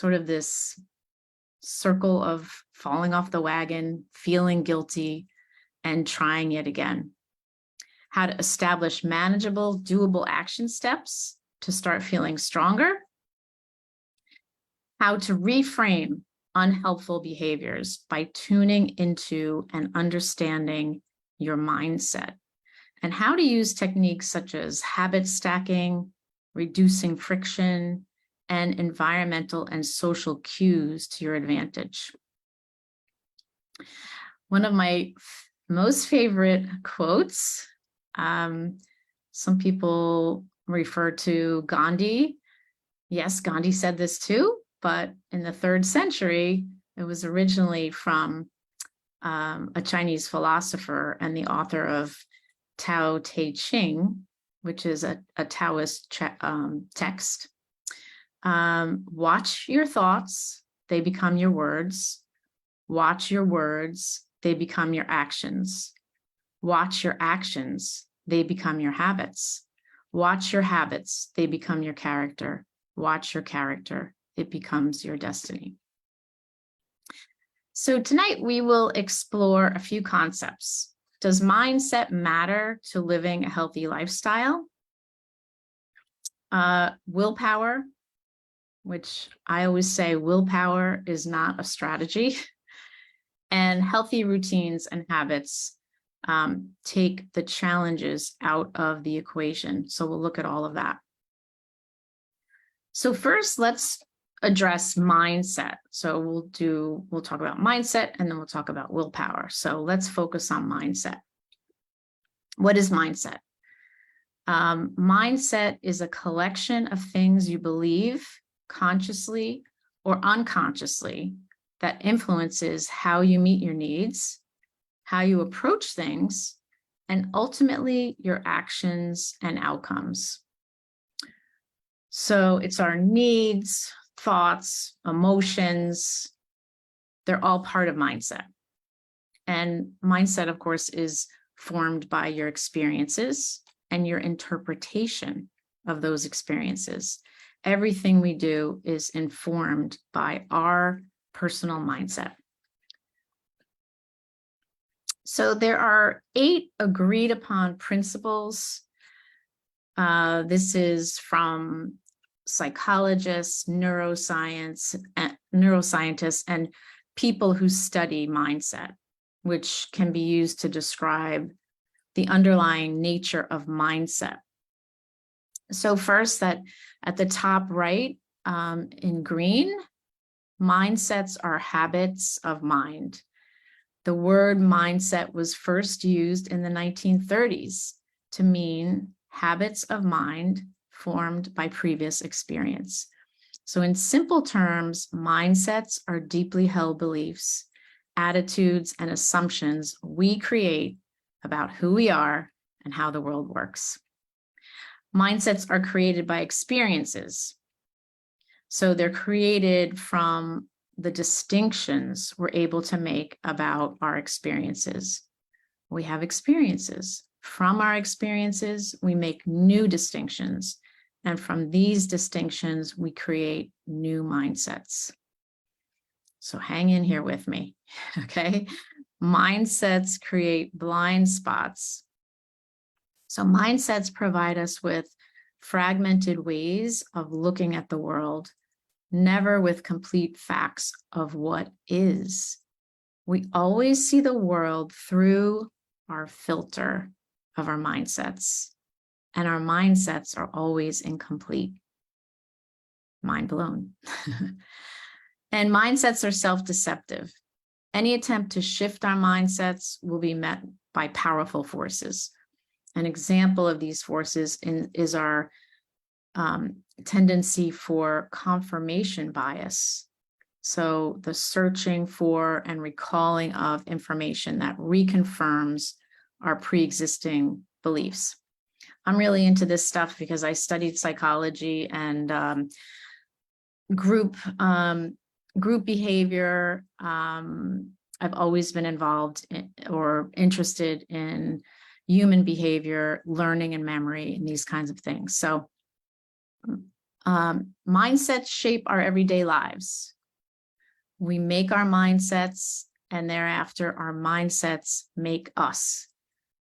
sort of this circle of falling off the wagon, feeling guilty, and trying it again. How to establish manageable, doable action steps to start feeling stronger. How to reframe unhelpful behaviors by tuning into and understanding your mindset. And how to use techniques such as habit stacking, reducing friction, and environmental and social cues to your advantage. One of my most favorite quotes, some people refer to Gandhi. Yes, Gandhi said this too, but in the 3rd century, it was originally from a Chinese philosopher and the author of Tao Te Ching, which is a Taoist text. Watch your thoughts, they become your words. Watch your words, they become your actions. Watch your actions, they become your habits. Watch your habits, they become your character. Watch your character, it becomes your destiny. So tonight we will explore a few concepts. Does mindset matter to living a healthy lifestyle? Willpower, which I always say willpower is not a strategy. And healthy routines and habits take the challenges out of the equation. So we'll look at all of that. So first, let's address mindset. So we'll talk about mindset and then we'll talk about willpower. So let's focus on mindset. What is mindset? Mindset is a collection of things you believe consciously or unconsciously that influences how you meet your needs, how you approach things, and ultimately your actions and outcomes. So it's our needs, thoughts, emotions, they're all part of mindset. And mindset, of course, is formed by your experiences and your interpretation of those experiences. Everything we do is informed by our personal mindset. So there are 8 agreed upon principles. This is from psychologists, neuroscientists, and people who study mindset, which can be used to describe the underlying nature of mindset. So first, that at the top right in green, mindsets are habits of mind. The word mindset was first used in the 1930s to mean habits of mind formed by previous experience. So in simple terms, mindsets are deeply held beliefs, attitudes, and assumptions we create about who we are and how the world works. Mindsets are created by experiences. So they're created from the distinctions we're able to make about our experiences. We have experiences. From our experiences, we make new distinctions. And from these distinctions, we create new mindsets. So hang in here with me, okay? Mindsets create blind spots. So mindsets provide us with fragmented ways of looking at the world, never with complete facts of what is. We always see the world through our filter of our mindsets, and our mindsets are always incomplete. Mind blown. And mindsets are self-deceptive. Any attempt to shift our mindsets will be met by powerful forces. An example of these forces is our tendency for confirmation bias. So the searching for and recalling of information that reconfirms our pre-existing beliefs. I'm really into this stuff because I studied psychology and group behavior. I've always been involved in, or interested in human behavior, learning and memory, and these kinds of things. So Mindsets shape our everyday lives. We make our mindsets, and thereafter our mindsets make us.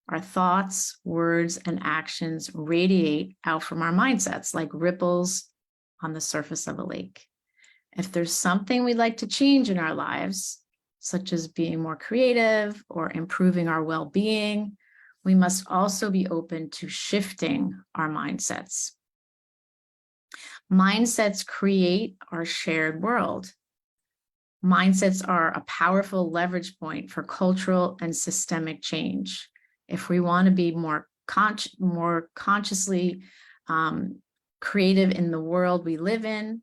Our thoughts, words, and actions radiate out from our mindsets like ripples on the surface of a lake. If there's something we'd like to change in our lives, such as being more creative or improving our well-being, we must also be open to shifting our mindsets. Mindsets create our shared world. Mindsets are a powerful leverage point for cultural and systemic change. If we want to be more consciously creative in the world we live in,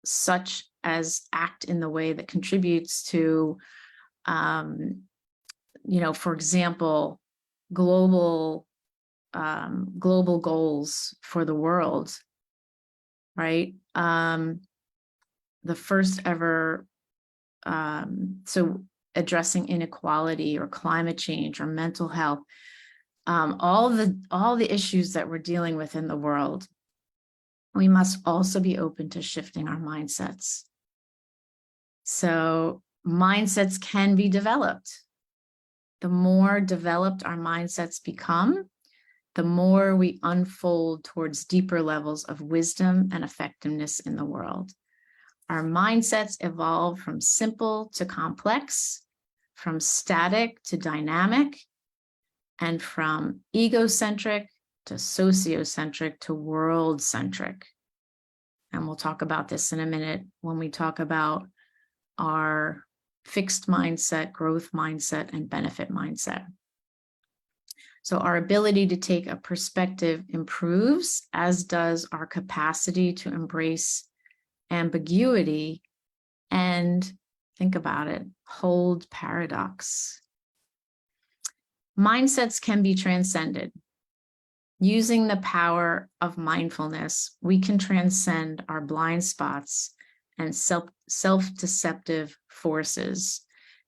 such as act in the way that contributes to, for example, global goals for the world, right? The first ever, so addressing inequality or climate change or mental health, all the issues that we're dealing with in the world, we must also be open to shifting our mindsets. So mindsets can be developed. The more developed our mindsets become, the more we unfold towards deeper levels of wisdom and effectiveness in the world. Our mindsets evolve from simple to complex, from static to dynamic, and from egocentric to sociocentric to world-centric. And we'll talk about this in a minute when we talk about our fixed mindset, growth mindset, and benefit mindset. So our ability to take a perspective improves, as does our capacity to embrace ambiguity and, think about it, hold paradox. Mindsets can be transcended. Using the power of mindfulness, we can transcend our blind spots and self-deceptive forces.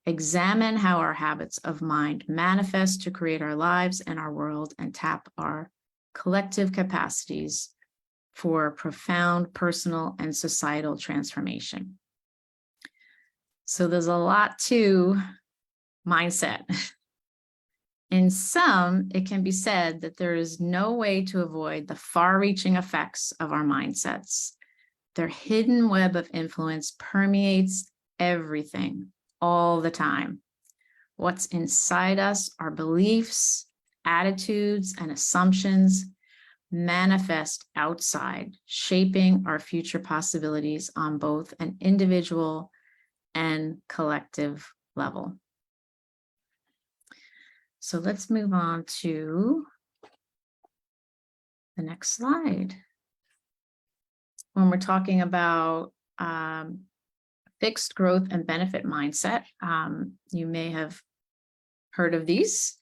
Examine how our habits of mind manifest to create our lives and our world, and tap our collective capacities for profound personal and societal transformation. So there's a lot to mindset. In some, it can be said that there is no way to avoid the far-reaching effects of our mindsets. Their hidden web of influence permeates everything all the time. What's inside us, our beliefs, attitudes, and assumptions manifest outside, shaping our future possibilities on both an individual and collective level. So let's move on to the next slide. When we're talking about fixed growth and benefit mindset, you may have heard of these.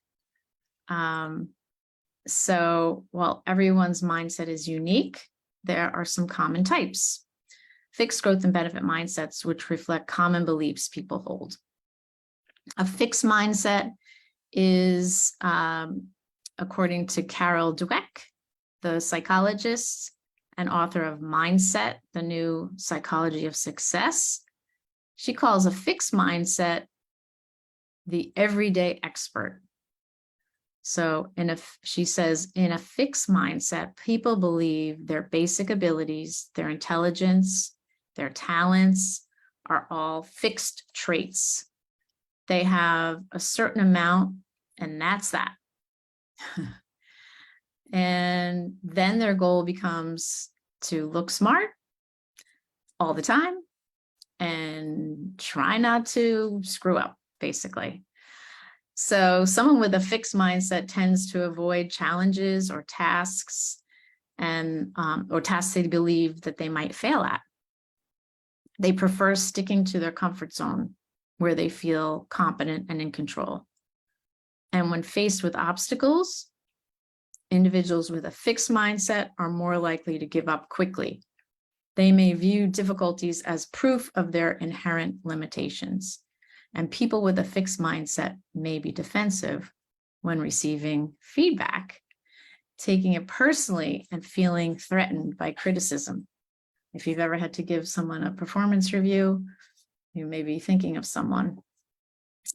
So while everyone's mindset is unique, there are some common types. Fixed growth and benefit mindsets, which reflect common beliefs people hold. A fixed mindset is, according to Carol Dweck, the psychologist and author of Mindset, the New Psychology of Success, she calls a fixed mindset the everyday expert. So she says, in a fixed mindset, people believe their basic abilities, their intelligence, their talents are all fixed traits. They have a certain amount, and that's that. And then their goal becomes to look smart all the time and try not to screw up, basically. So someone with a fixed mindset tends to avoid challenges or tasks or tasks they believe that they might fail at. They prefer sticking to their comfort zone where they feel competent and in control. And when faced with obstacles, individuals with a fixed mindset are more likely to give up quickly. They may view difficulties as proof of their inherent limitations. And people with a fixed mindset may be defensive when receiving feedback, taking it personally and feeling threatened by criticism. If you've ever had to give someone a performance review, you may be thinking of someone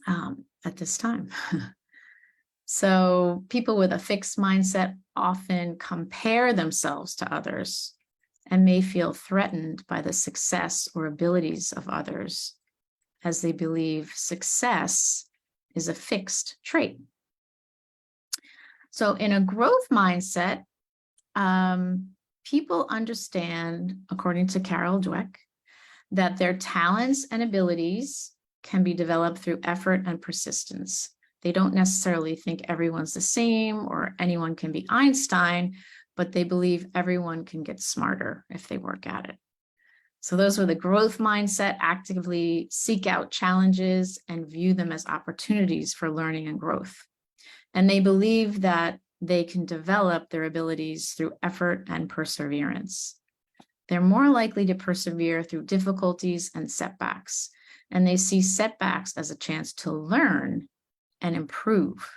at this time. So people with a fixed mindset often compare themselves to others and may feel threatened by the success or abilities of others, as they believe success is a fixed trait. So in a growth mindset, people understand, according to Carol Dweck, that their talents and abilities can be developed through effort and persistence. They don't necessarily think everyone's the same or anyone can be Einstein, but they believe everyone can get smarter if they work at it. So those with a growth mindset actively seek out challenges and view them as opportunities for learning and growth. And they believe that they can develop their abilities through effort and perseverance. They're more likely to persevere through difficulties and setbacks, and they see setbacks as a chance to learn and improve.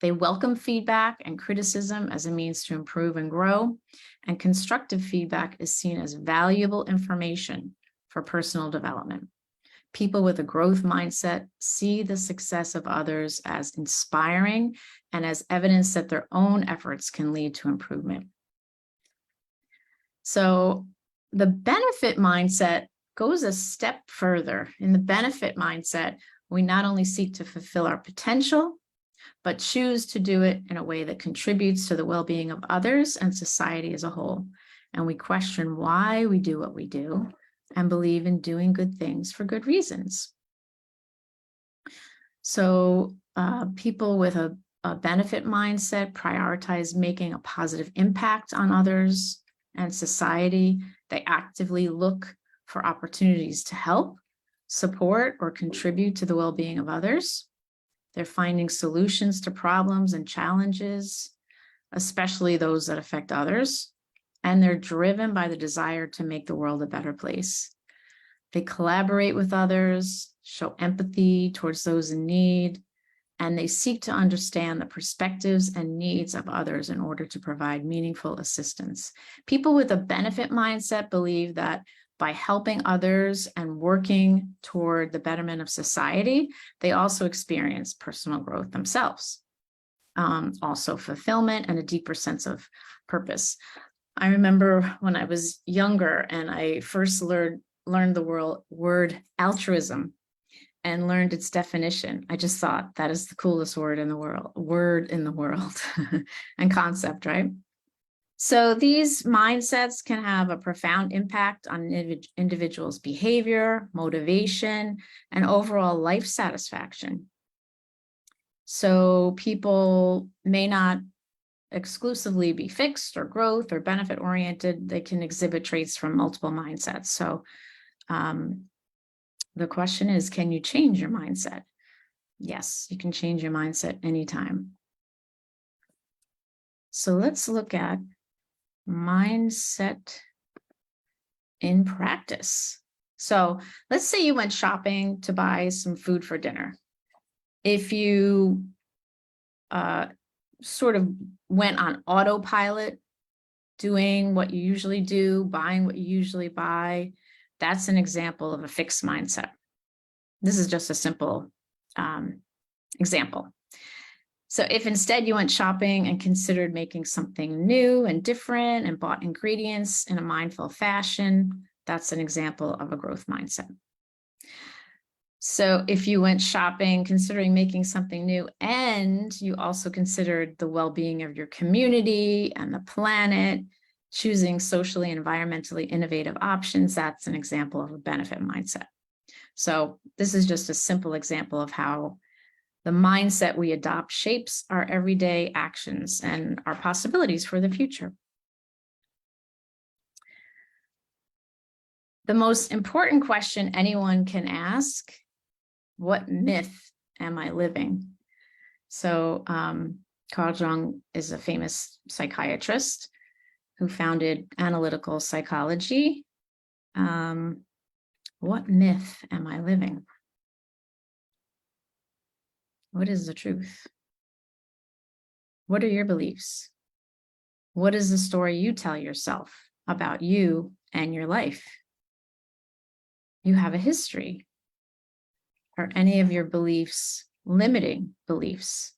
They welcome feedback and criticism as a means to improve and grow, and constructive feedback is seen as valuable information for personal development. People with a growth mindset see the success of others as inspiring and as evidence that their own efforts can lead to improvement. So the benefit mindset goes a step further. In the benefit mindset, we not only seek to fulfill our potential, but choose to do it in a way that contributes to the well-being of others and society as a whole. And we question why we do what we do and believe in doing good things for good reasons. So people with a benefit mindset prioritize making a positive impact on others and society. They actively look for opportunities to help, support, or contribute to the well-being of others. They're finding solutions to problems and challenges, especially those that affect others. And they're driven by the desire to make the world a better place. They collaborate with others, show empathy towards those in need, and they seek to understand the perspectives and needs of others in order to provide meaningful assistance. People with a benefit mindset believe that by helping others and working toward the betterment of society, they also experience personal growth themselves, also fulfillment and a deeper sense of purpose. I remember when I was younger and I first learned the word altruism and learned its definition. I just thought that is the coolest word in the world and concept, right? So these mindsets can have a profound impact on an individual's behavior, motivation, and overall life satisfaction. So people may not exclusively be fixed or growth or benefit oriented. They can exhibit traits from multiple mindsets. So the question is, can you change your mindset? Yes, you can change your mindset anytime. So let's look at mindset in practice. So let's say you went shopping to buy some food for dinner. If you sort of went on autopilot, doing what you usually do, buying what you usually buy, that's an example of a fixed mindset. This is just a simple example. So if instead you went shopping and considered making something new and different and bought ingredients in a mindful fashion, that's an example of a growth mindset. So if you went shopping considering making something new and you also considered the well-being of your community and the planet, choosing socially and environmentally innovative options, that's an example of a benefit mindset. So this is just a simple example of how the mindset we adopt shapes our everyday actions and our possibilities for the future. The most important question anyone can ask: what myth am I living? So Carl Jung is a famous psychiatrist who founded analytical psychology. What myth am I living? What is the truth? What are your beliefs? What is the story you tell yourself about you and your life? You have a history. Are any of your beliefs limiting beliefs?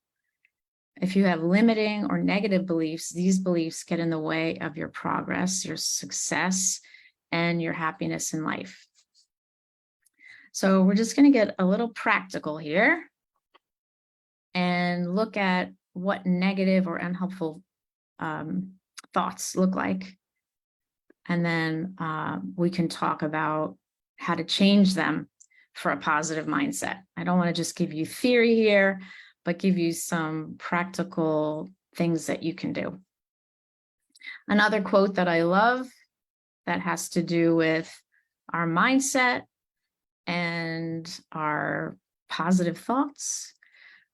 If you have limiting or negative beliefs, these beliefs get in the way of your progress, your success, and your happiness in life. So we're just going to get a little practical here and look at what negative or unhelpful thoughts look like. And then we can talk about how to change them for a positive mindset. I don't want to just give you theory here, but give you some practical things that you can do. Another quote that I love that has to do with our mindset and our positive thoughts.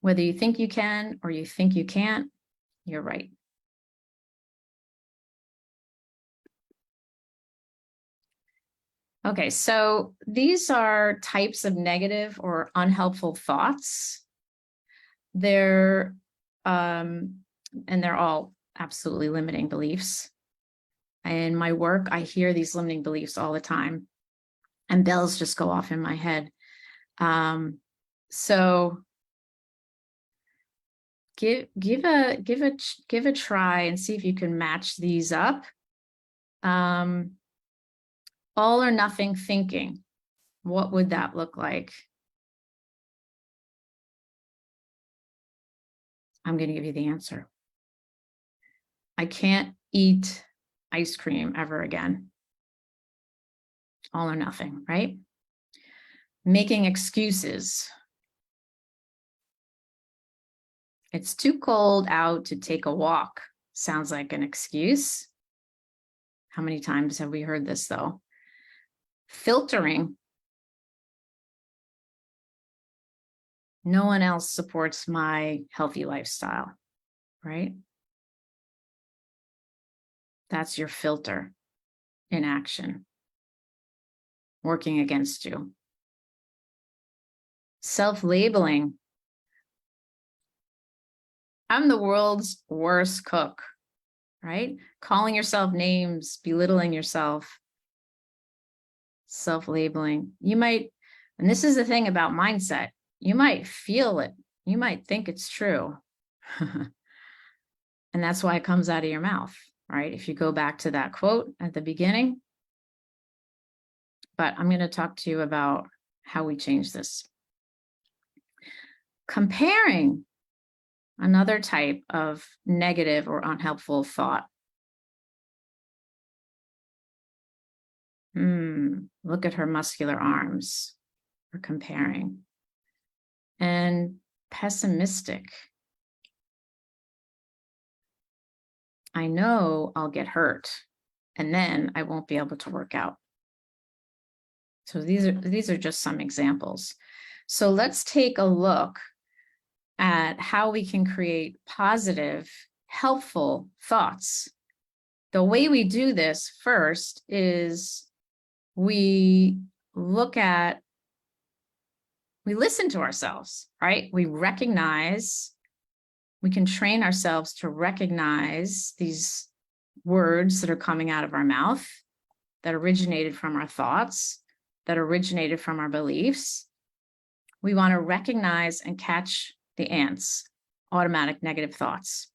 Whether you think you can or you think you can't, you're right. Okay, so these are types of negative or unhelpful thoughts. They're all absolutely limiting beliefs. In my work, I hear these limiting beliefs all the time, and bells just go off in my head. So give a try and see if you can match these up. All or nothing thinking. What would that look like? I'm going to give you the answer. I can't eat ice cream ever again. All or nothing, right? Making excuses. It's too cold out to take a walk. Sounds like an excuse. How many times have we heard this though? Filtering. No one else supports my healthy lifestyle, right? That's your filter in action, working against you. Self-labeling. I'm the world's worst cook, right? Calling yourself names, belittling yourself. Self-labeling. You might, and this is the thing about mindset, you might feel it. You might think it's true. And that's why it comes out of your mouth, right? If you go back to that quote at the beginning. But I'm going to talk to you about how we change this. Comparing, another type of negative or unhelpful thought. Look at her muscular arms. We're comparing. And pessimistic. I know I'll get hurt and then I won't be able to work out. So these are just some examples. So let's take a look at how we can create positive, helpful thoughts. The way we do this first is we listen to ourselves, right? We can train ourselves to recognize these words that are coming out of our mouth that originated from our thoughts, that originated from our beliefs. We want to recognize and catch the ants, automatic negative thoughts.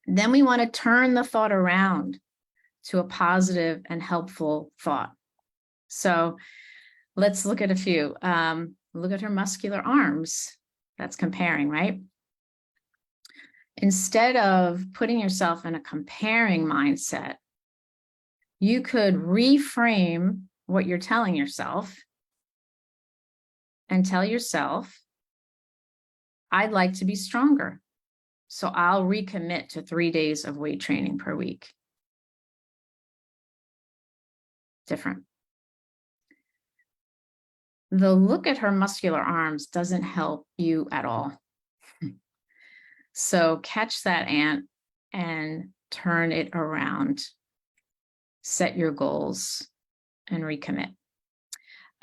Then we want to turn the thought around to a positive and helpful thought. So let's look at a few. Look at her muscular arms. That's comparing, right? Instead of putting yourself in a comparing mindset, you could reframe what you're telling yourself and tell yourself, I'd like to be stronger. So I'll recommit to 3 days of weight training per week. Different. The look at her muscular arms doesn't help you at all. So catch that ant and turn it around. Set your goals and recommit.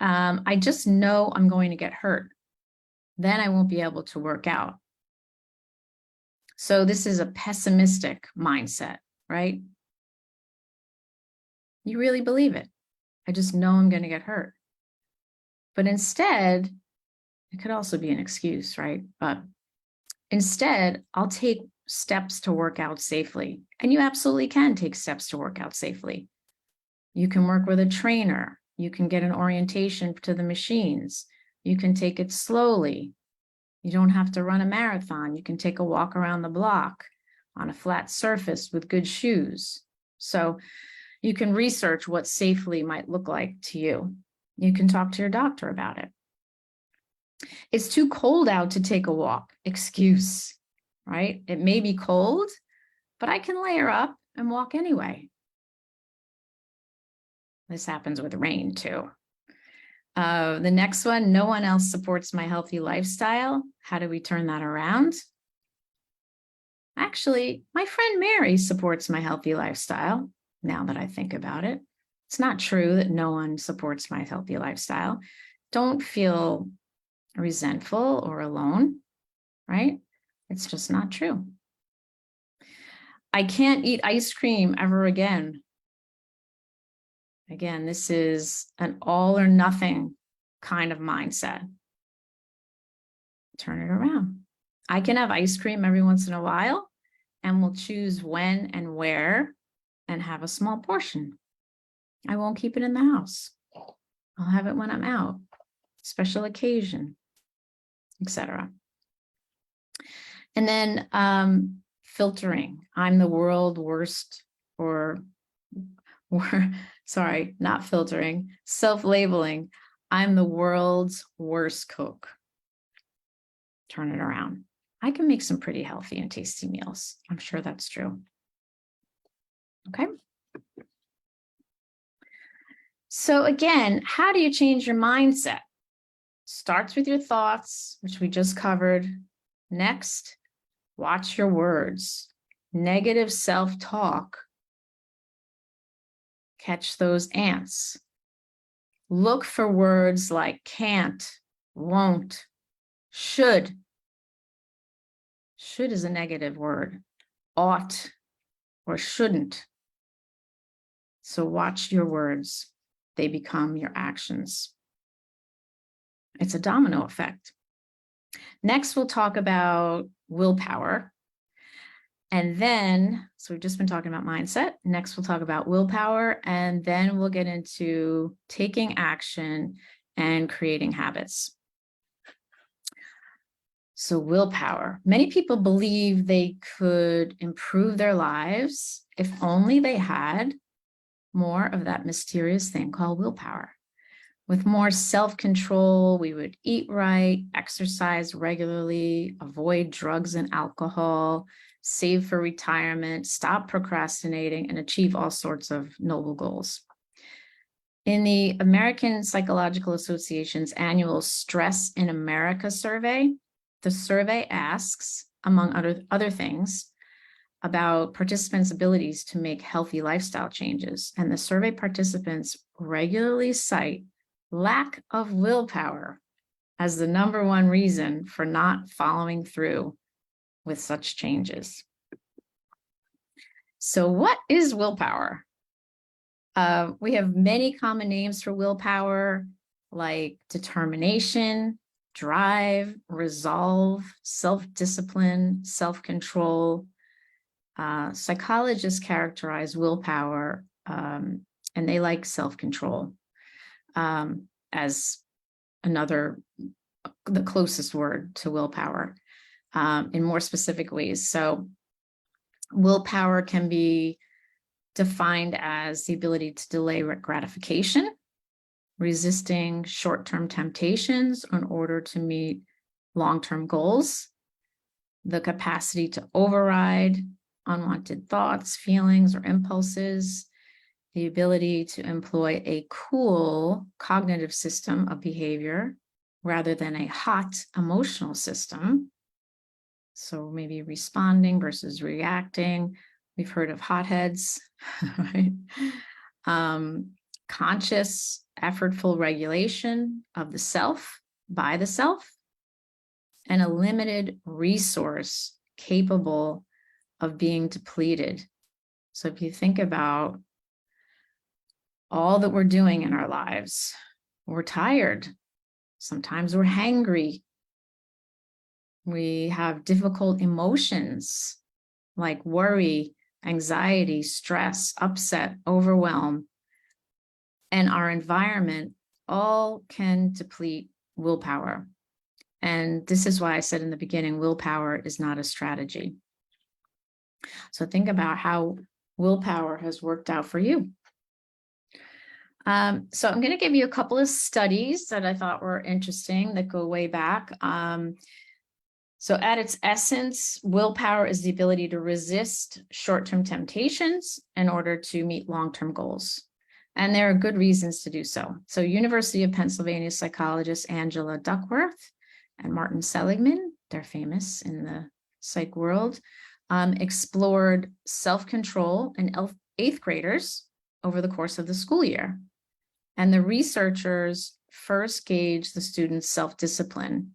I just know I'm going to get hurt. Then I won't be able to work out. So this is a pessimistic mindset, right? You really believe it. I just know I'm going to get hurt. But instead, it could also be an excuse, right? But instead, I'll take steps to work out safely. And you absolutely can take steps to work out safely. You can work with a trainer. You can get an orientation to the machines. You can take it slowly. You don't have to run a marathon. You can take a walk around the block on a flat surface with good shoes. So you can research what safely might look like to you. You can talk to your doctor about it. It's too cold out to take a walk. Excuse, right? It may be cold, but I can layer up and walk anyway. This happens with rain too. The next one, no one else supports my healthy lifestyle. How do we turn that around? Actually, my friend Mary supports my healthy lifestyle, now that I think about it. It's not true that no one supports my healthy lifestyle. Don't feel resentful or alone, right? It's just not true. I can't eat ice cream ever again. Again, this is an all or nothing kind of mindset. Turn it around. I can have ice cream every once in a while, and we'll choose when and where and have a small portion. I won't keep it in the house. I'll have it when I'm out, special occasion, etc. And then filtering. I'm the world's worst, or sorry, not filtering, self-labeling. I'm the world's worst cook. Turn it around. I can make some pretty healthy and tasty meals. I'm sure that's true. Okay. So again, how do you change your mindset? Starts with your thoughts, which we just covered. Next, watch your words. Negative self-talk. Catch those ants. Look for words like can't, won't, should. Should is a negative word. Ought or shouldn't. So watch your words. They become your actions. It's a domino effect. Next, we'll talk about willpower. And then, so we've just been talking about mindset. Next, we'll talk about willpower. And then we'll get into taking action and creating habits. So willpower. Many people believe they could improve their lives if only they had more of that mysterious thing called willpower. With more self-control, we would eat right, exercise regularly, avoid drugs and alcohol, save for retirement, stop procrastinating, and achieve all sorts of noble goals. In the American Psychological Association's annual Stress in America survey, the survey asks, among other things, about participants' abilities to make healthy lifestyle changes. And the survey participants regularly cite lack of willpower as the #1 reason for not following through with such changes. So what is willpower? We have many common names for willpower, like determination, drive, resolve, self-discipline, self-control. Psychologists characterize willpower, and they like self-control as the closest word to willpower in more specific ways. So willpower can be defined as the ability to delay gratification, resisting short-term temptations in order to meet long-term goals, the capacity to override unwanted thoughts, feelings, or impulses, the ability to employ a cool cognitive system of behavior rather than a hot emotional system. So maybe responding versus reacting. We've heard of hotheads, right? Conscious, effortful regulation of the self by the self, and a limited resource capable of being depleted. So if you think about all that we're doing in our lives. We're tired. Sometimes we're hangry. We have difficult emotions like worry, anxiety, stress, upset, overwhelm, and our environment all can deplete willpower. And this is why I said in the beginning, willpower is not a strategy. So think about how willpower has worked out for you. So I'm going to give you a couple of studies that I thought were interesting that go way back. So at its essence, willpower is the ability to resist short-term temptations in order to meet long-term goals. And there are good reasons to do so. So University of Pennsylvania psychologists Angela Duckworth and Martin Seligman, they're famous in the psych world, explored self-control in eighth graders over the course of the school year. And the researchers first gauged the students' self-discipline,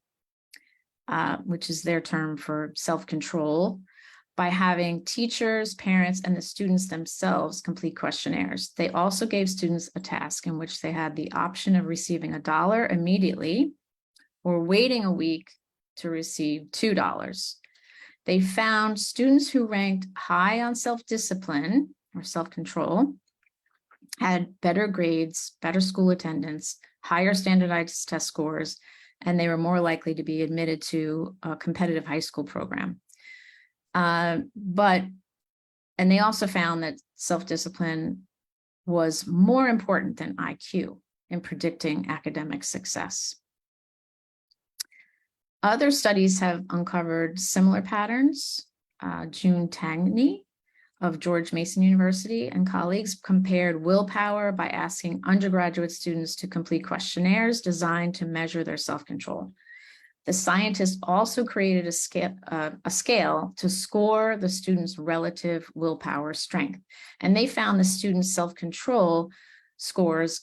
which is their term for self-control, by having teachers, parents, and the students themselves complete questionnaires. They also gave students a task in which they had the option of receiving $1 immediately or waiting a week to receive $2. They found students who ranked high on self-discipline or self-control had better grades, better school attendance, higher standardized test scores, and they were more likely to be admitted to a competitive high school program. And they also found that self-discipline was more important than IQ in predicting academic success. Other studies have uncovered similar patterns. June Tangney of George Mason University and colleagues compared willpower by asking undergraduate students to complete questionnaires designed to measure their self-control. The scientists also created a scale to score the students' relative willpower strength. And they found the students' self-control scores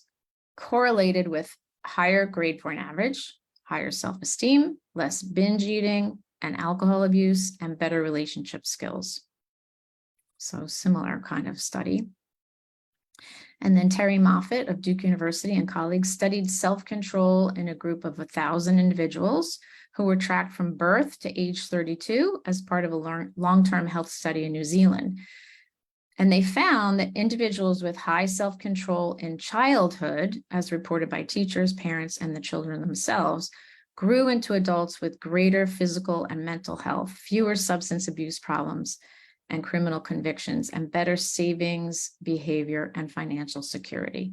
correlated with higher grade point average, higher self-esteem, less binge eating and alcohol abuse, and better relationship skills. So similar kind of study. And then Terry Moffat of Duke University and colleagues studied self-control in a group of 1,000 individuals who were tracked from birth to age 32 as part of a long-term health study in New Zealand. And they found that individuals with high self-control in childhood, as reported by teachers, parents, and the children themselves, grew into adults with greater physical and mental health, fewer substance abuse problems and criminal convictions, and better savings, behavior, and financial security.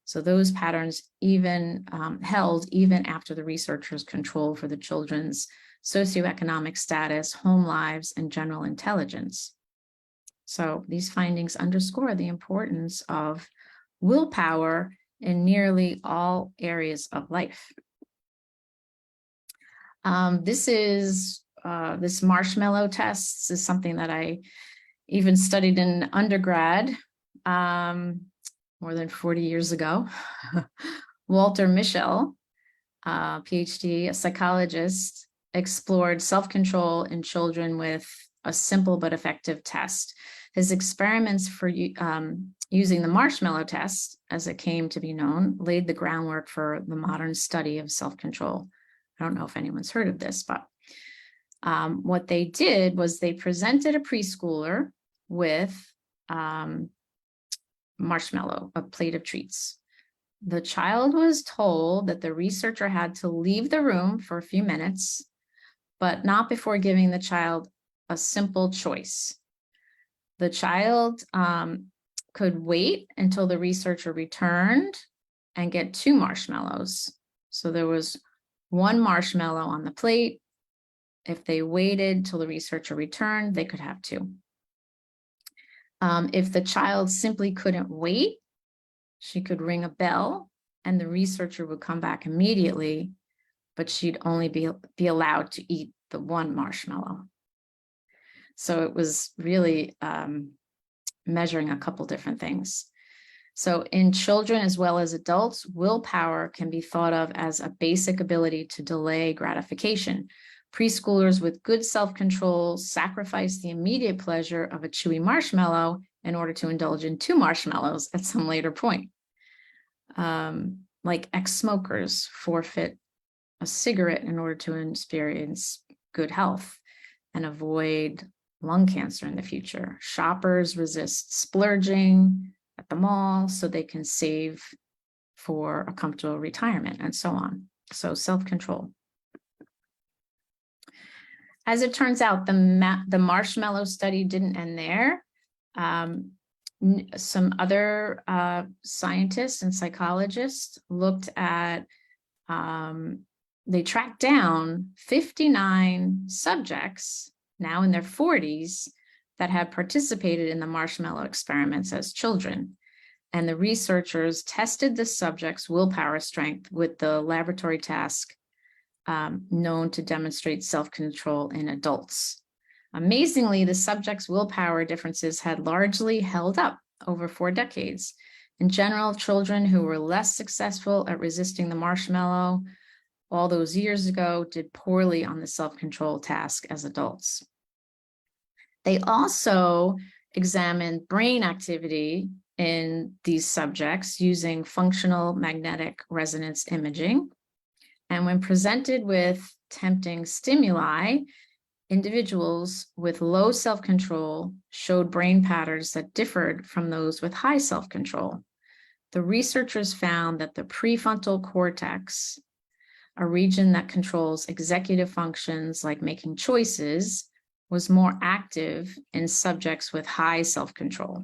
So those patterns even held even after the researchers controlled for the children's socioeconomic status, home lives, and general intelligence. So these findings underscore the importance of willpower in nearly all areas of life. This marshmallow test is something that I even studied in undergrad more than 40 years ago. Walter Mischel, PhD, a psychologist, explored self-control in children with a simple but effective test. His experiments for using the marshmallow test, as it came to be known, laid the groundwork for the modern study of self-control. I don't know if anyone's heard of this, but what they did was they presented a preschooler with marshmallow, a plate of treats. The child was told that the researcher had to leave the room for a few minutes, but not before giving the child a simple choice. The child could wait until the researcher returned and get 2 marshmallows. So there was 1 marshmallow on the plate. If they waited till the researcher returned, they could have 2. If the child simply couldn't wait, she could ring a bell and the researcher would come back immediately, but she'd only be allowed to eat the 1 marshmallow. So it was really measuring a couple different things. So in children as well as adults, willpower can be thought of as a basic ability to delay gratification. Preschoolers with good self-control sacrifice the immediate pleasure of a chewy marshmallow in order to indulge in 2 marshmallows at some later point. like ex-smokers forfeit a cigarette in order to experience good health and avoid lung cancer in the future. Shoppers resist splurging at the mall so they can save for a comfortable retirement, and so on. So self-control. As it turns out, the marshmallow study didn't end there. Some other scientists and psychologists looked at, they tracked down 59 subjects, now in their 40s, that had participated in the marshmallow experiments as children. And the researchers tested the subjects' willpower strength with the laboratory task known to demonstrate self-control in adults. Amazingly, the subjects' willpower differences had largely held up over 4 decades. In general, children who were less successful at resisting the marshmallow all those years ago did poorly on the self-control task as adults. They also examined brain activity in these subjects using functional magnetic resonance imaging. And when presented with tempting stimuli, individuals with low self-control showed brain patterns that differed from those with high self-control. The researchers found that the prefrontal cortex, a region that controls executive functions like making choices, was more active in subjects with high self-control.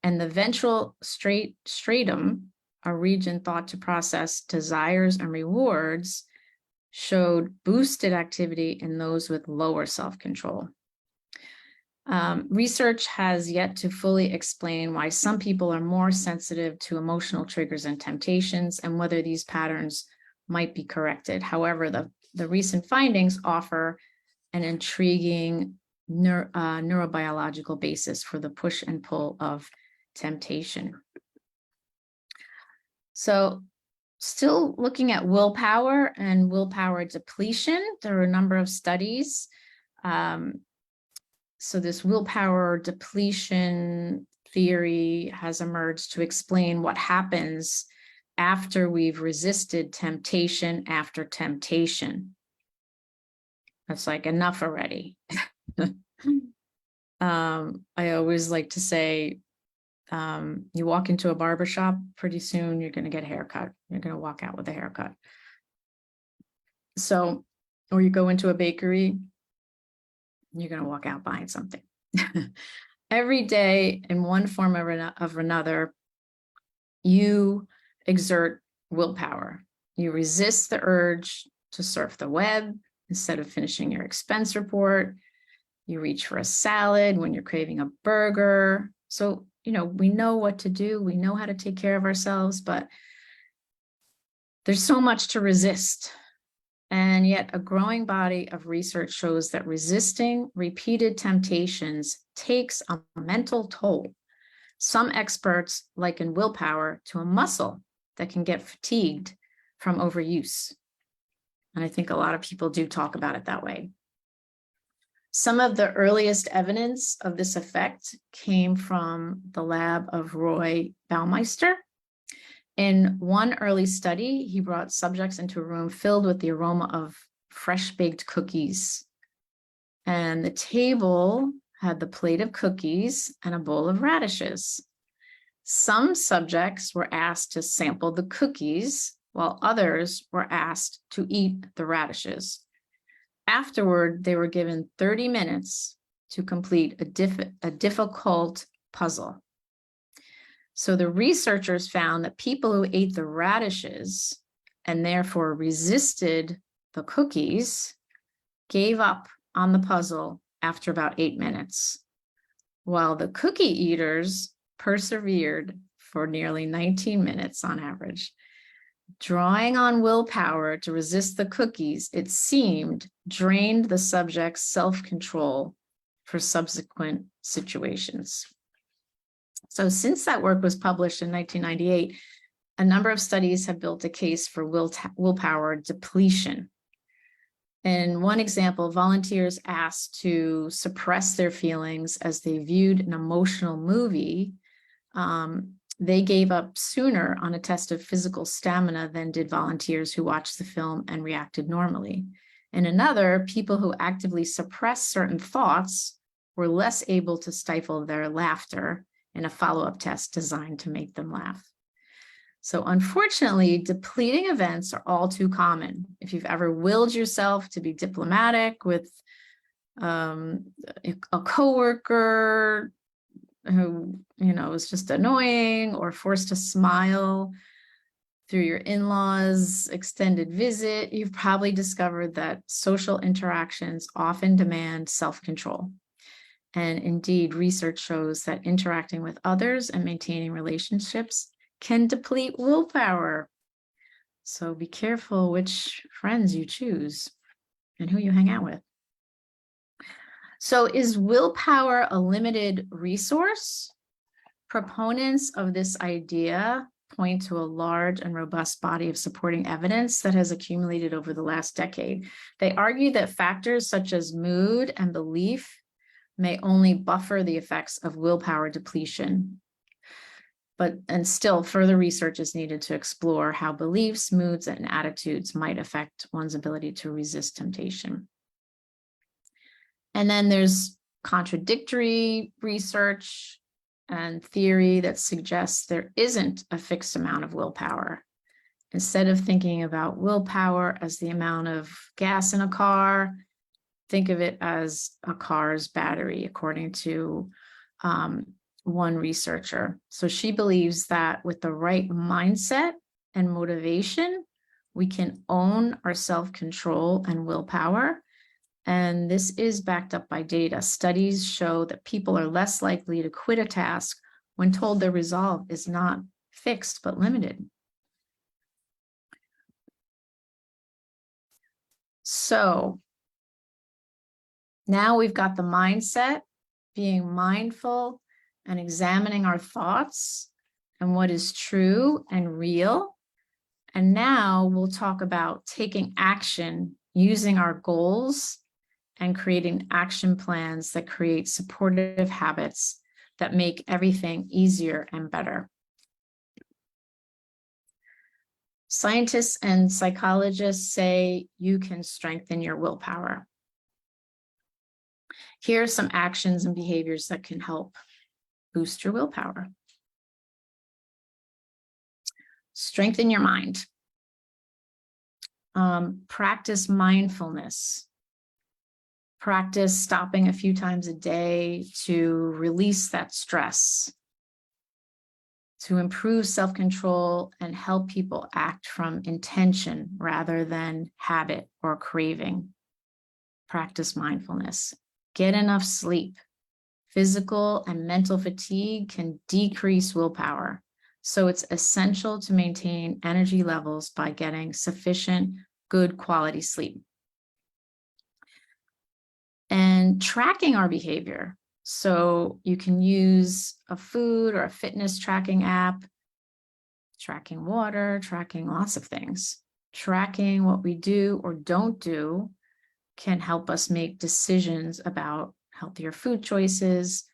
And the ventral stratum, a region thought to process desires and rewards, showed boosted activity in those with lower self-control. Research has yet to fully explain why some people are more sensitive to emotional triggers and temptations, and whether these patterns might be corrected. However, the recent findings offer an intriguing neurobiological basis for the push and pull of temptation. So, still looking at willpower and willpower depletion, there are a number of studies. So this willpower depletion theory has emerged to explain what happens after we've resisted temptation after temptation. That's like enough already. I always like to say, you walk into a barber shop, pretty soon you're going to get a haircut. You're going to walk out with a haircut. So, or you go into a bakery, you're going to walk out buying something. Every day, in one form or another, you exert willpower. You resist the urge to surf the web instead of finishing your expense report. You reach for a salad when you're craving a burger. So, we know what to do. We know how to take care of ourselves, but there's so much to resist. And yet a growing body of research shows that resisting repeated temptations takes a mental toll. Some experts liken willpower to a muscle that can get fatigued from overuse. And I think a lot of people do talk about it that way. Some of the earliest evidence of this effect came from the lab of Roy Baumeister. In one early study, he brought subjects into a room filled with the aroma of fresh baked cookies. And the table had the plate of cookies and a bowl of radishes. Some subjects were asked to sample the cookies, while others were asked to eat the radishes. Afterward, they were given 30 minutes to complete a difficult puzzle. So the researchers found that people who ate the radishes and therefore resisted the cookies gave up on the puzzle after about 8 minutes, while the cookie eaters persevered for nearly 19 minutes on average. Drawing on willpower to resist the cookies, it seemed, drained the subject's self-control for subsequent situations. So since that work was published in 1998, a number of studies have built a case for willpower depletion. In one example, volunteers asked to suppress their feelings as they viewed an emotional movie They gave up sooner on a test of physical stamina than did volunteers who watched the film and reacted normally. In another, people who actively suppress certain thoughts were less able to stifle their laughter in a follow-up test designed to make them laugh. So unfortunately, depleting events are all too common. If you've ever willed yourself to be diplomatic with a coworker who, is just annoying, or forced to smile through your in-laws' extended visit, you've probably discovered that social interactions often demand self-control. And indeed, research shows that interacting with others and maintaining relationships can deplete willpower. So be careful which friends you choose and who you hang out with. So is willpower a limited resource? Proponents of this idea point to a large and robust body of supporting evidence that has accumulated over the last decade. They argue that factors such as mood and belief may only buffer the effects of willpower depletion. And still further research is needed to explore how beliefs, moods, and attitudes might affect one's ability to resist temptation. And then there's contradictory research and theory that suggests there isn't a fixed amount of willpower. Instead of thinking about willpower as the amount of gas in a car, think of it as a car's battery, according to one researcher. So she believes that with the right mindset and motivation, we can own our self-control and willpower. And this is backed up by data. Studies show that people are less likely to quit a task when told their resolve is not fixed but limited. So now we've got the mindset, being mindful and examining our thoughts and what is true and real. And now we'll talk about taking action using our goals and creating action plans that create supportive habits that make everything easier and better. Scientists and psychologists say you can strengthen your willpower. Here are some actions and behaviors that can help boost your willpower. Strengthen your mind. Practice mindfulness. Practice stopping a few times a day to release that stress, to improve self-control and help people act from intention rather than habit or craving. Practice mindfulness. Get enough sleep. Physical and mental fatigue can decrease willpower, so it's essential to maintain energy levels by getting sufficient, good quality sleep. And tracking our behavior. So you can use a food or a fitness tracking app, tracking water, tracking lots of things. Tracking what we do or don't do can help us make decisions about healthier food choices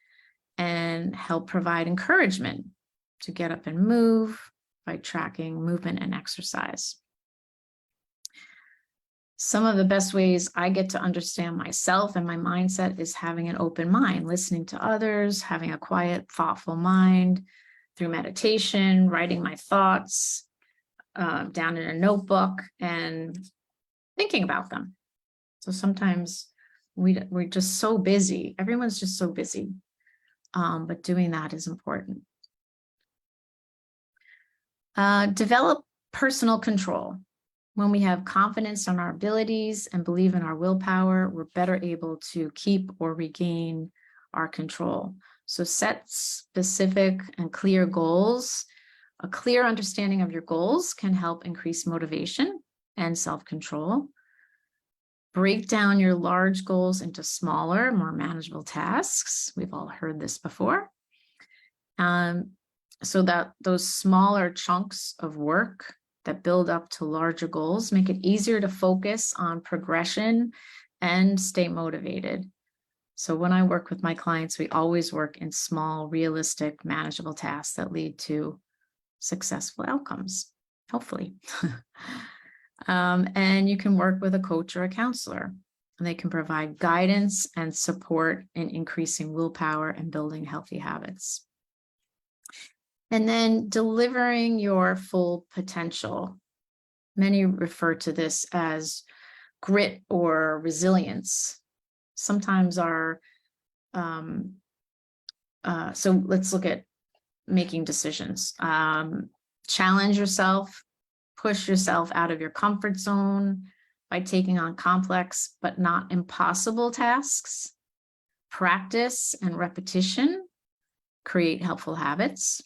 and help provide encouragement to get up and move by tracking movement and exercise. Some of the best ways I get to understand myself and my mindset is having an open mind, listening to others, having a quiet, thoughtful mind through meditation, writing my thoughts down in a notebook and thinking about them. So sometimes we're just so busy. Everyone's just so busy, but doing that is important. Develop personal control. When we have confidence in our abilities and believe in our willpower, we're better able to keep or regain our control. So set specific and clear goals. A clear understanding of your goals can help increase motivation and self-control. Break down your large goals into smaller, more manageable tasks. We've all heard this before. So that those smaller chunks of work that build up to larger goals make it easier to focus on progression and stay motivated. So when I work with my clients, we always work in small, realistic, manageable tasks that lead to successful outcomes, hopefully. And you can work with a coach or a counselor, and they can provide guidance and support in increasing willpower and building healthy habits. And then delivering your full potential. Many refer to this as grit or resilience. Sometimes so let's look at making decisions. Challenge yourself, push yourself out of your comfort zone by taking on complex but not impossible tasks. Practice and repetition create helpful habits.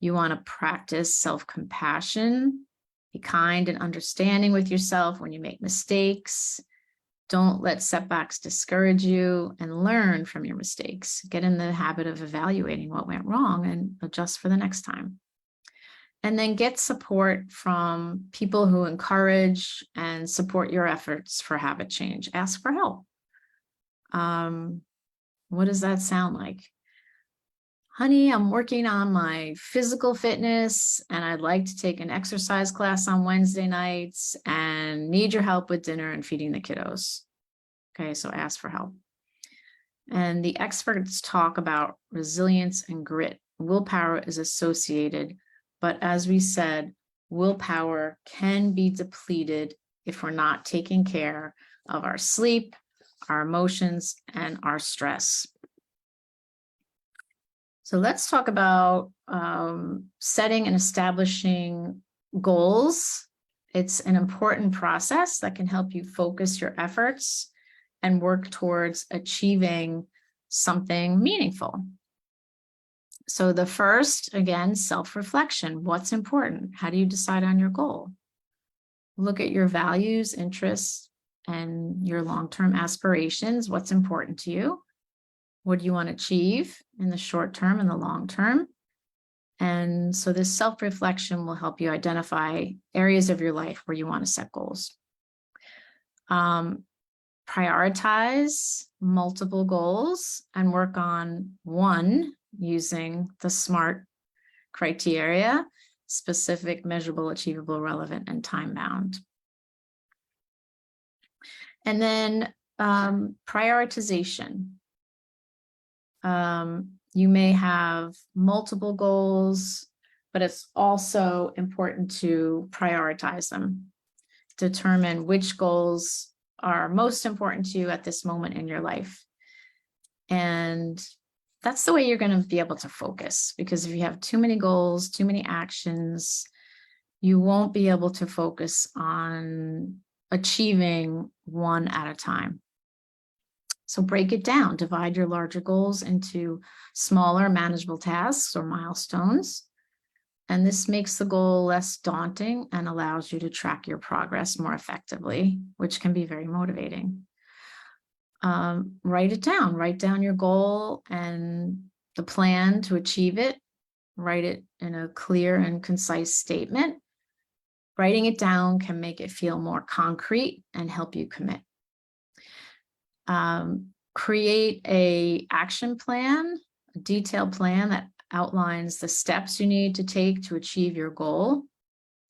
You want to practice self-compassion, be kind and understanding with yourself when you make mistakes. Don't let setbacks discourage you, and learn from your mistakes. Get in the habit of evaluating what went wrong and adjust for the next time. And then get support from people who encourage and support your efforts for habit change. Ask for help. What does that sound like? Honey, I'm working on my physical fitness and I'd like to take an exercise class on Wednesday nights and need your help with dinner and feeding the kiddos. Okay, so ask for help. And the experts talk about resilience and grit. Willpower is associated, but as we said, willpower can be depleted if we're not taking care of our sleep, our emotions, and our stress. So let's talk about setting and establishing goals. It's an important process that can help you focus your efforts and work towards achieving something meaningful. So the first, again, self-reflection. What's important? How do you decide on your goal? Look at your values, interests, and your long-term aspirations. What's important to you? What do you want to achieve in the short term and the long term? And so this self-reflection will help you identify areas of your life where you want to set goals. Prioritize multiple goals and work on one using the SMART criteria: specific, measurable, achievable, relevant, and time-bound. And then prioritization. You may have multiple goals, but it's also important to prioritize them. Determine which goals are most important to you at this moment in your life. And that's the way you're going to be able to focus, because if you have too many goals, too many actions, you won't be able to focus on achieving one at a time. So break it down, divide your larger goals into smaller manageable tasks or milestones. And this makes the goal less daunting and allows you to track your progress more effectively, which can be very motivating. Write it down, write down your goal and the plan to achieve it. Write it in a clear and concise statement. Writing it down can make it feel more concrete and help you commit. Create an action plan, a detailed plan that outlines the steps you need to take to achieve your goal.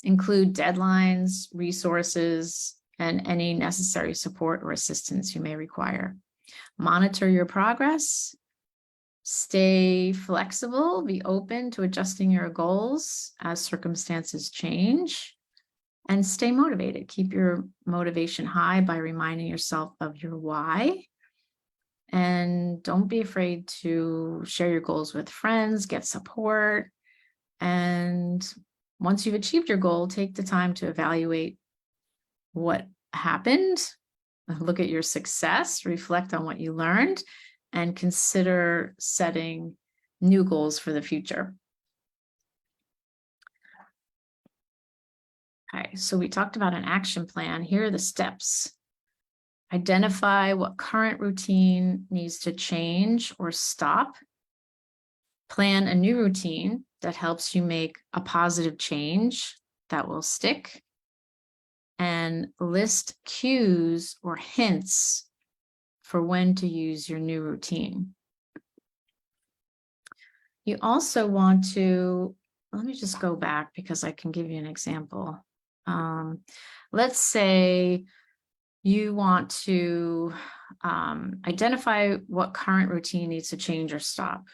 Include deadlines, resources, and any necessary support or assistance you may require. Monitor your progress. Stay flexible, be open to adjusting your goals as circumstances change. And stay motivated. Keep your motivation high by reminding yourself of your why. And don't be afraid to share your goals with friends, get support. And once you've achieved your goal, take the time to evaluate what happened, look at your success, reflect on what you learned, and consider setting new goals for the future. Okay, so we talked about an action plan. Here are the steps. Identify what current routine needs to change or stop. Plan a new routine that helps you make a positive change that will stick. And list cues or hints for when to use your new routine. You also want to, let me just go back because I can give you an example. Let's say you want to identify what current routine needs to change or stop,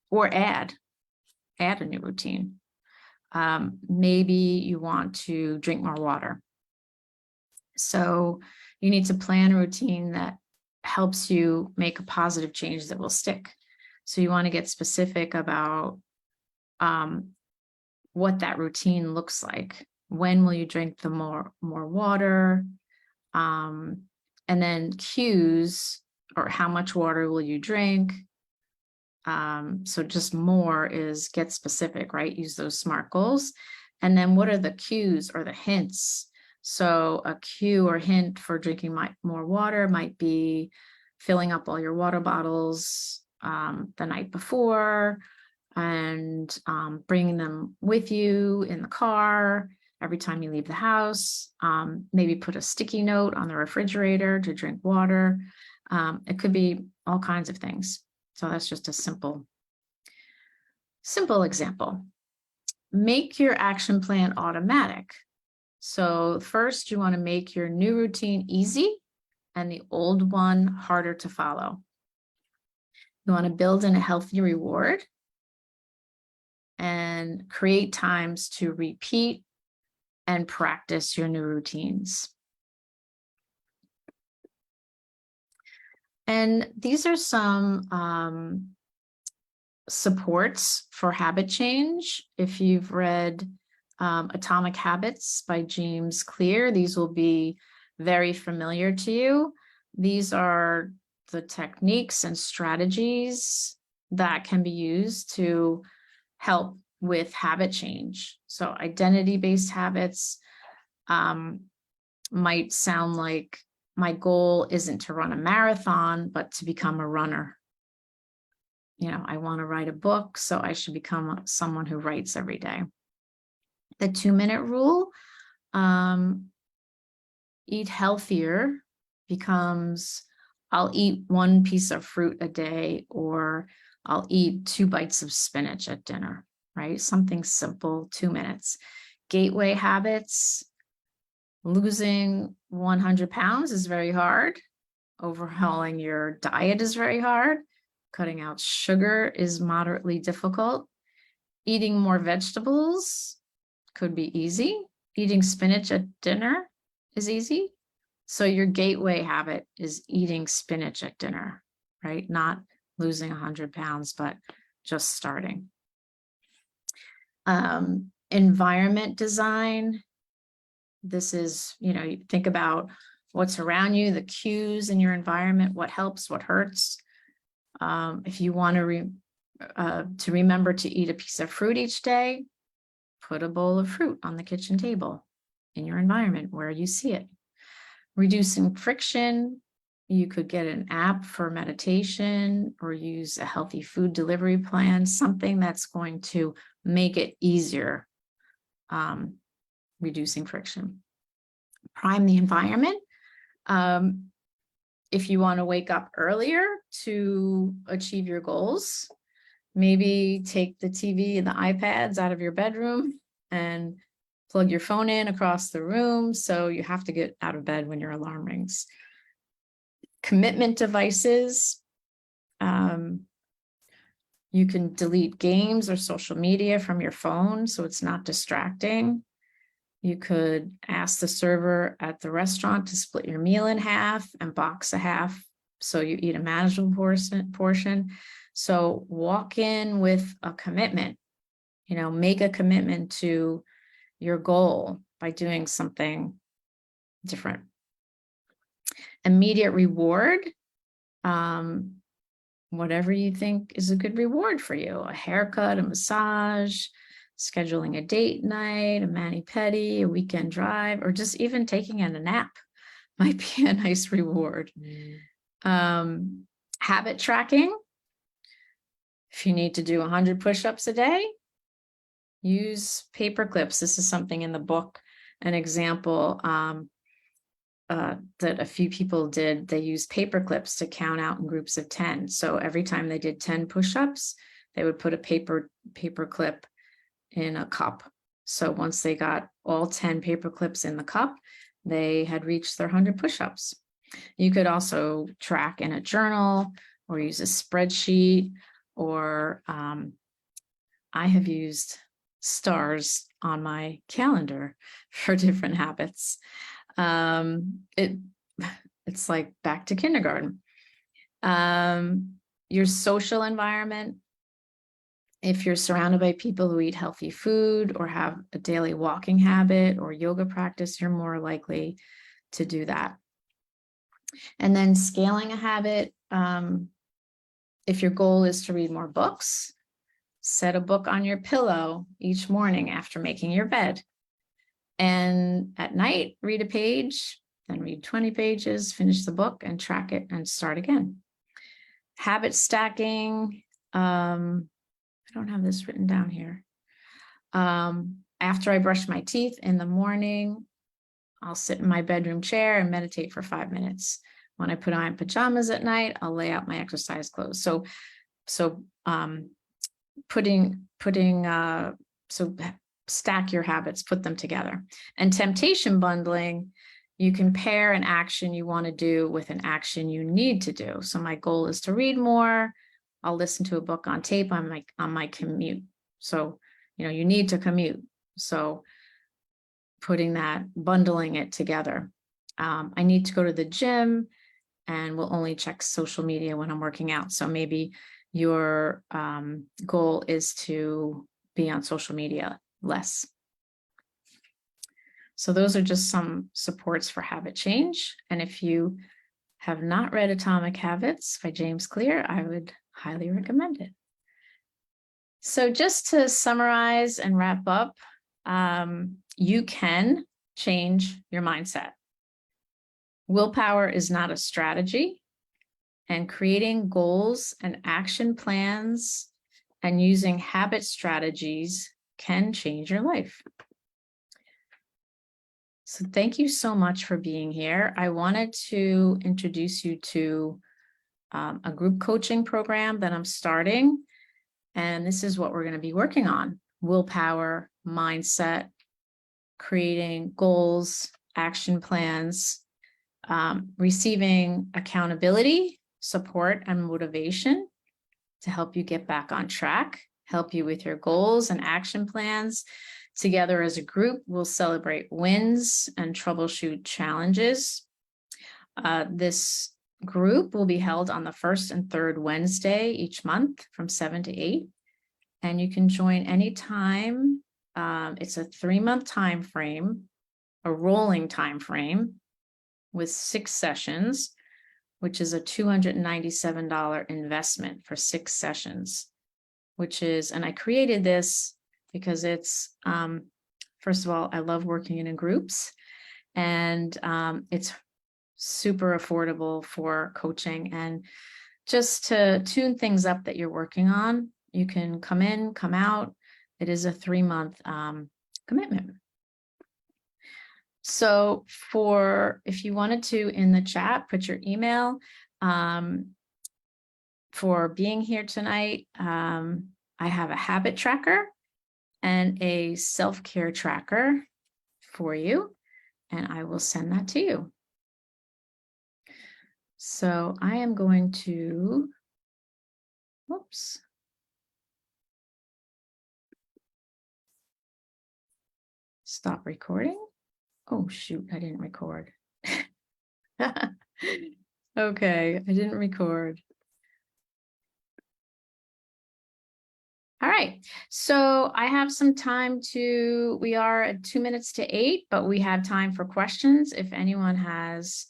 or add a new routine. Maybe you want to drink more water. So you need to plan a routine that helps you make a positive change that will stick. So you want to get specific about what that routine looks like. When will you drink the more water? And then cues, or how much water will you drink? So just more is get specific, right? Use those SMART goals. And then what are the cues or the hints? So a cue or hint for drinking more water might be filling up all your water bottles the night before, and bringing them with you in the car every time you leave the house. Maybe put a sticky note on the refrigerator to drink water. It could be all kinds of things. So that's just a simple example. Make your action plan automatic. So first, you want to make your new routine easy and the old one harder to follow. You want to build in a healthy reward and create times to repeat and practice your new routines. And these are some supports for habit change. If you've read Atomic Habits by James Clear, these will be very familiar to you. These are the techniques and strategies that can be used to help with habit change. So identity-based habits might sound like, my goal isn't to run a marathon, but to become a runner. You know, I want to write a book, so I should become someone who writes every day. The 2-minute rule, eat healthier, becomes I'll eat 1 piece of fruit a day, or I'll eat 2 bites of spinach at dinner, right? Something simple, 2 minutes. Gateway habits, losing 100 pounds is very hard. Overhauling your diet is very hard. Cutting out sugar is moderately difficult. Eating more vegetables could be easy. Eating spinach at dinner is easy. So your gateway habit is eating spinach at dinner, right? Not losing 100 pounds, but just starting. Environment design. This is, you think about what's around you, the cues in your environment, what helps, what hurts. If you want to remember to eat a piece of fruit each day, put a bowl of fruit on the kitchen table in your environment where you see it. Reducing friction, you could get an app for meditation or use a healthy food delivery plan, something that's going to make it easier, reducing friction. Prime the environment. If you want to wake up earlier to achieve your goals, maybe take the TV and the iPads out of your bedroom and plug your phone in across the room, so you have to get out of bed when your alarm rings. Commitment devices. You can delete games or social media from your phone so it's not distracting. You could ask the server at the restaurant to split your meal in half and box a half so you eat a manageable portion. So walk in with a commitment, make a commitment to your goal by doing something different. Immediate reward, whatever you think is a good reward for you, a haircut, a massage, scheduling a date night, a mani-pedi, a weekend drive, or just even taking a nap might be a nice reward. Habit tracking. If you need to do 100 push-ups a day, use paper clips. This is something in the book, an example. that a few people did, they used paper clips to count out in groups of 10. So every time they did 10 push-ups, they would put a paper clip in a cup. So once they got all 10 paper clips in the cup, they had reached their 100 push-ups. You could also track in a journal or use a spreadsheet, or I have used stars on my calendar for different habits. It's like back to kindergarten. Your social environment, if you're surrounded by people who eat healthy food or have a daily walking habit or yoga practice, you're more likely to do that. And then scaling a habit, if your goal is to read more books, set a book on your pillow each morning after making your bed. And at night, read a page, then read 20 pages, finish the book and track it and start again. Habit stacking. I don't have this written down here. After I brush my teeth in the morning, I'll sit in my bedroom chair and meditate for 5 minutes. When I put on my pajamas at night, I'll lay out my exercise clothes. So stack your habits, put them together. And temptation bundling, you can pair an action you want to do with an action you need to do. So my goal is to read more. I'll listen to a book on tape on my commute. So, you need to commute. So bundling it together. I need to go to the gym and will only check social media when I'm working out. So maybe your goal is to be on social media less. So those are just some supports for habit change. And if you have not read Atomic Habits by James Clear, I would highly recommend it. So just to summarize and wrap up, you can change your mindset. Willpower is not a strategy, and creating goals and action plans and using habit strategies can change your life. So thank you so much for being here. I wanted to introduce you to a group coaching program that I'm starting. And this is what we're going to be working on: willpower, mindset, creating goals, action plans, receiving accountability, support, and motivation to help you get back on track, help you with your goals and action plans. Together as a group, we'll celebrate wins and troubleshoot challenges. This group will be held on the first and third Wednesday each month from 7 to 8. And you can join anytime. It's a 3-month time frame, a rolling time frame with 6 sessions, which is a $297 investment for 6 sessions, and I created this because it's, first of all, I love working in groups, and it's super affordable for coaching. And just to tune things up that you're working on, you can come in, come out. It is a 3-month commitment. So if you wanted to, in the chat, put your email for being here tonight. I have a habit tracker and a self-care tracker for you, and I will send that to you. So I am going to, stop recording. Oh, shoot, I didn't record. Okay, I didn't record. All right, so I have some time we are at 2 minutes to 8, but we have time for questions. If anyone has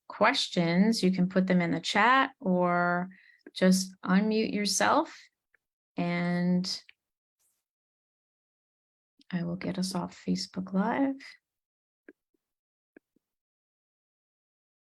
questions, you can put them in the chat or just unmute yourself and I will get us off Facebook Live.